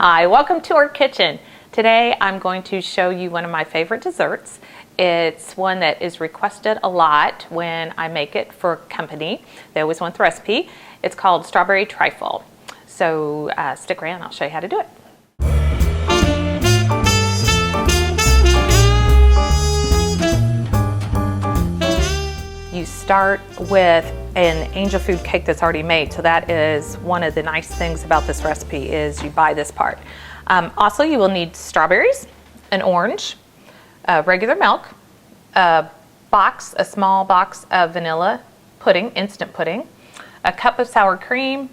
Hi, welcome to our kitchen. Today I'm going to show you one of my favorite desserts. It's one that is requested a lot when I make it for company. They always want the recipe. It's called strawberry trifle. So stick around, I'll show you how to do it. You start with an angel food cake that's already made. So that is one of the nice things about this recipe is you buy this part. Also, you will need strawberries, an orange, regular milk, a small box of vanilla pudding, instant pudding, a cup of sour cream,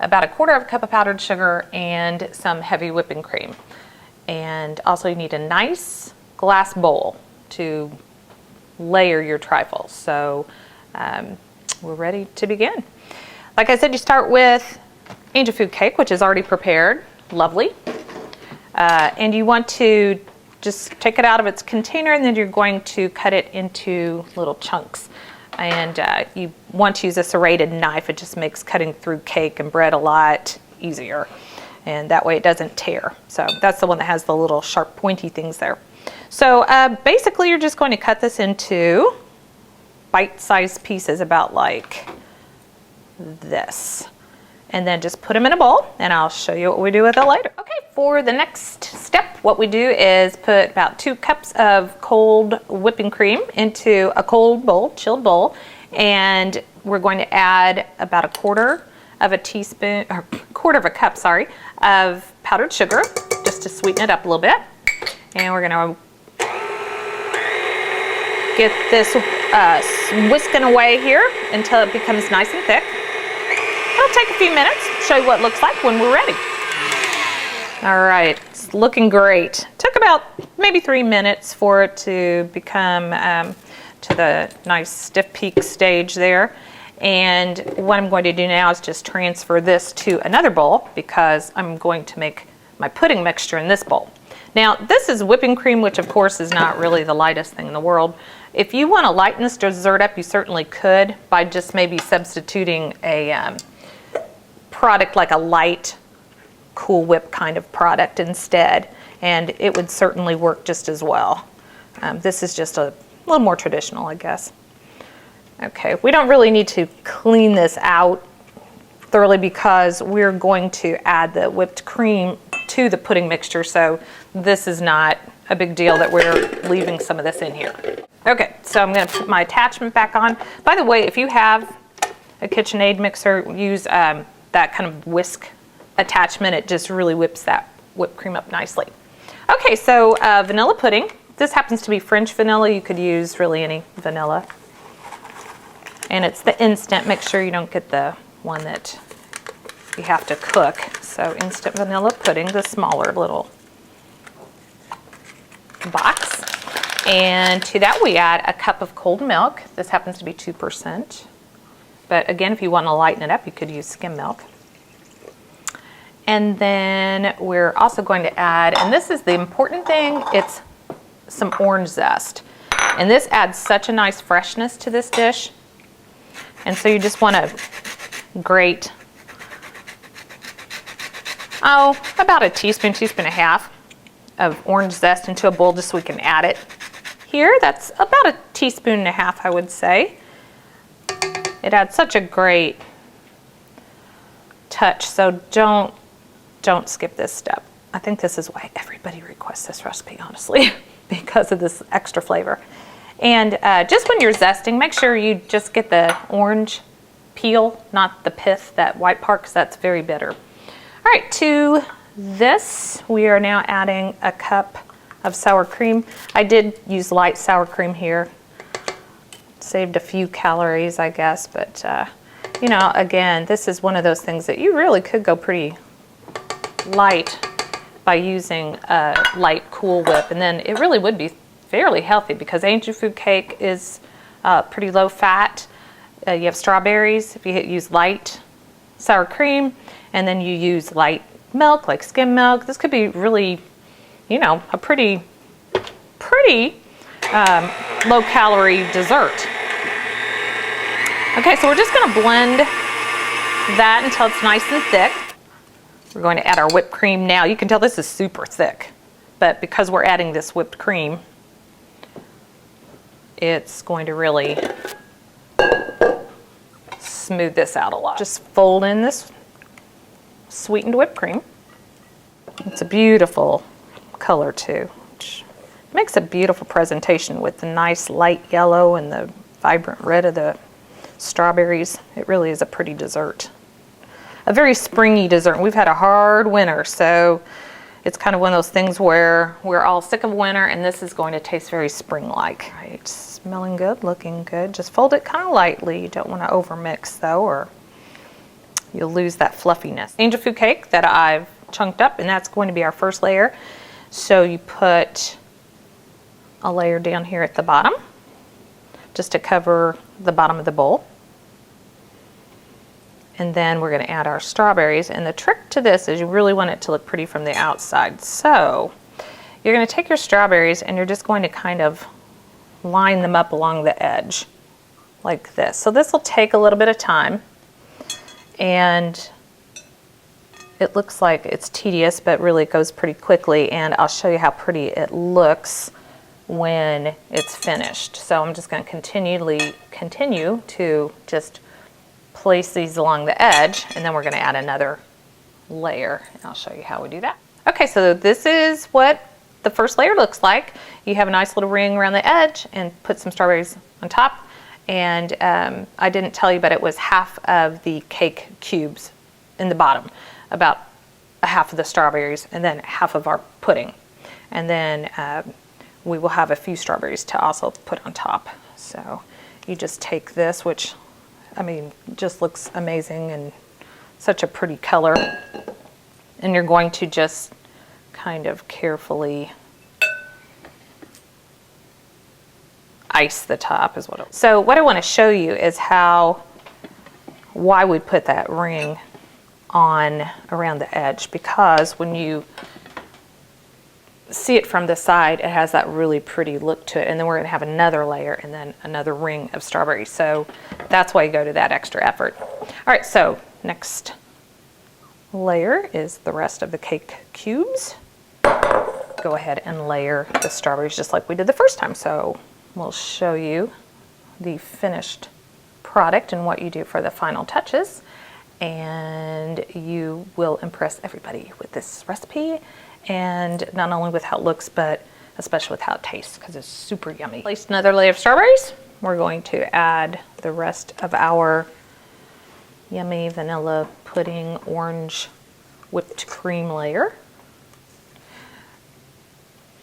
about 1/4 cup of powdered sugar, and some heavy whipping cream. And also you need a nice glass bowl to layer your trifles. So we're ready to begin. Like I said, you start with angel food cake, which is already prepared, lovely. And you want to just take it out of its container, and then you're going to cut it into little chunks. And you want to use a serrated knife. It just makes cutting through cake and bread a lot easier. And that way it doesn't tear. So that's the one that has the little sharp pointy things there. So basically you're just going to cut this into bite-sized pieces about like this. And then just put them in a bowl, and I'll show you what we do with it later. Okay, for the next step, what we do is put about 2 cups of cold whipping cream into a cold bowl, chilled bowl, and we're going to add about 1/4 cup, of powdered sugar, just to sweeten it up a little bit. And we're gonna get this whisking away here until it becomes nice and thick. It'll take a few minutes, show you what it looks like when we're ready. All right, it's looking great. Took about maybe 3 minutes for it to become to the nice stiff peak stage there. And what I'm going to do now is just transfer this to another bowl because I'm going to make my pudding mixture in this bowl. Now, this is whipping cream, which of course is not really the lightest thing in the world. If you want to lighten this dessert up, you certainly could by just maybe substituting a product like a light Cool Whip kind of product instead, and it would certainly work just as well. This is just a little more traditional, I guess. Okay, we don't really need to clean this out thoroughly because we're going to add the whipped cream to the pudding mixture, so this is not a big deal that we're leaving some of this in here. Okay, so I'm going to put my attachment back on. By the way, if you have a KitchenAid mixer, use that kind of whisk attachment. It just really whips that whipped cream up nicely. Okay, so vanilla pudding. This happens to be French vanilla. You could use really any vanilla. And it's the instant. Make sure you don't get the one that you have to cook. So instant vanilla pudding, the smaller little box. And to that we add 1 cup of cold milk. This happens to be 2%. But again, if you want to lighten it up, you could use skim milk. And then we're also going to add, and this is the important thing, it's some orange zest. And this adds such a nice freshness to this dish. And so you just want to grate, about a teaspoon, teaspoon and a half of orange zest into a bowl just so we can add it here. That's about a teaspoon and a half, I would say. It adds such a great touch, so don't skip this step. I think this is why everybody requests this recipe, honestly, because of this extra flavor. And just when you're zesting, make sure you just get the orange peel, not the pith, that white part, because that's very bitter. All right, to this, we are now adding 1 cup of sour cream. I did use light sour cream here. Saved a few calories, I guess, but you know, again, this is one of those things that you really could go pretty light by using a light Cool Whip, and then it really would be fairly healthy because angel food cake is pretty low fat. You have strawberries if you use light sour cream, and then you use light milk like skim milk. This could be really, you know, a pretty low calorie dessert. Okay, so we're just going to blend that until it's nice and thick. We're going to add our whipped cream now. You can tell this is super thick, but because we're adding this whipped cream, it's going to really smooth this out a lot. Just fold in this sweetened whipped cream. It's a beautiful color too, which makes a beautiful presentation with the nice light yellow and the vibrant red of the strawberries. It really is a pretty dessert. A very springy dessert. We've had a hard winter, so it's kind of one of those things where we're all sick of winter, and this is going to taste very spring-like. Right, smelling good, looking good. Just fold it kind of lightly. You don't want to overmix though, or you'll lose that fluffiness. Angel food cake that I've chunked up, and that's going to be our first layer. So you put a layer down here at the bottom, just to cover the bottom of the bowl. And then we're going to add our strawberries. And the trick to this is you really want it to look pretty from the outside. So you're going to take your strawberries and you're just going to kind of line them up along the edge like this. So this will take a little bit of time, and it looks like it's tedious, but really it goes pretty quickly, and I'll show you how pretty it looks when it's finished. So I'm just going to continue to just place these along the edge, and then we're going to add another layer, and I'll show you how we do that. Okay, so this is what the first layer looks like. You have a nice little ring around the edge and put some strawberries on top, and I didn't tell you, but it was half of the cake cubes in the bottom, about a half of the strawberries, and then half of our pudding, and then we will have a few strawberries to also put on top. So you just take this, which I mean, just looks amazing and such a pretty color. And you're going to just kind of carefully ice the top is what it. So what I want to show you is why we put that ring on around the edge, because when you see it from the side, it has that really pretty look to it, and then we're going to have another layer and then another ring of strawberries. So that's why you go to that extra effort. All right, so next layer is the rest of the cake cubes. Go ahead and layer the strawberries just like we did the first time. So we'll show you the finished product and what you do for the final touches, and you will impress everybody with this recipe. And not only with how it looks, but especially with how it tastes, because it's super yummy. Placed another layer of strawberries. We're going to add the rest of our yummy vanilla pudding orange whipped cream layer.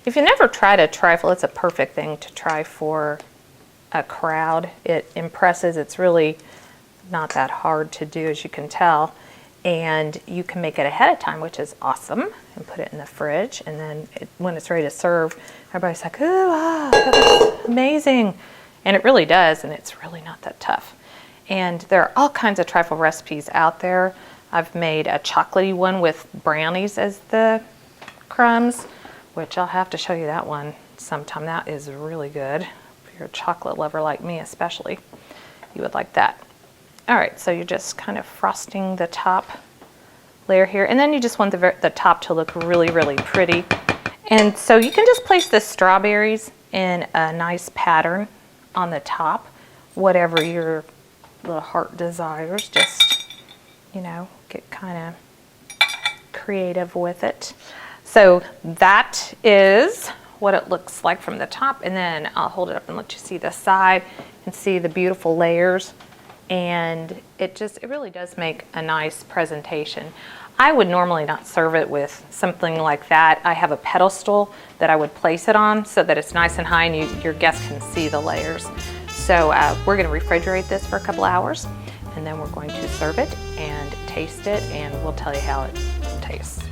If you never tried a trifle, it's a perfect thing to try for a crowd. It impresses. It's really not that hard to do, as you can tell. And you can make it ahead of time, which is awesome, and put it in the fridge. And then when it's ready to serve, everybody's like, "Ooh, wow, that's amazing." And it really does, and it's really not that tough. And there are all kinds of trifle recipes out there. I've made a chocolatey one with brownies as the crumbs, which I'll have to show you that one sometime. That is really good. If you're a chocolate lover like me especially, you would like that. All right, so you're just kind of frosting the top layer here, and then you just want the top to look really, really pretty. And so you can just place the strawberries in a nice pattern on the top, whatever your little heart desires. Just, you know, get kind of creative with it. So that is what it looks like from the top, and then I'll hold it up and let you see the side and see the beautiful layers. And it really does make a nice presentation. I would normally not serve it with something like that. I have a pedestal that I would place it on so that it's nice and high and your guests can see the layers. So we're going to refrigerate this for a couple hours, and then we're going to serve it and taste it, and we'll tell you how it tastes.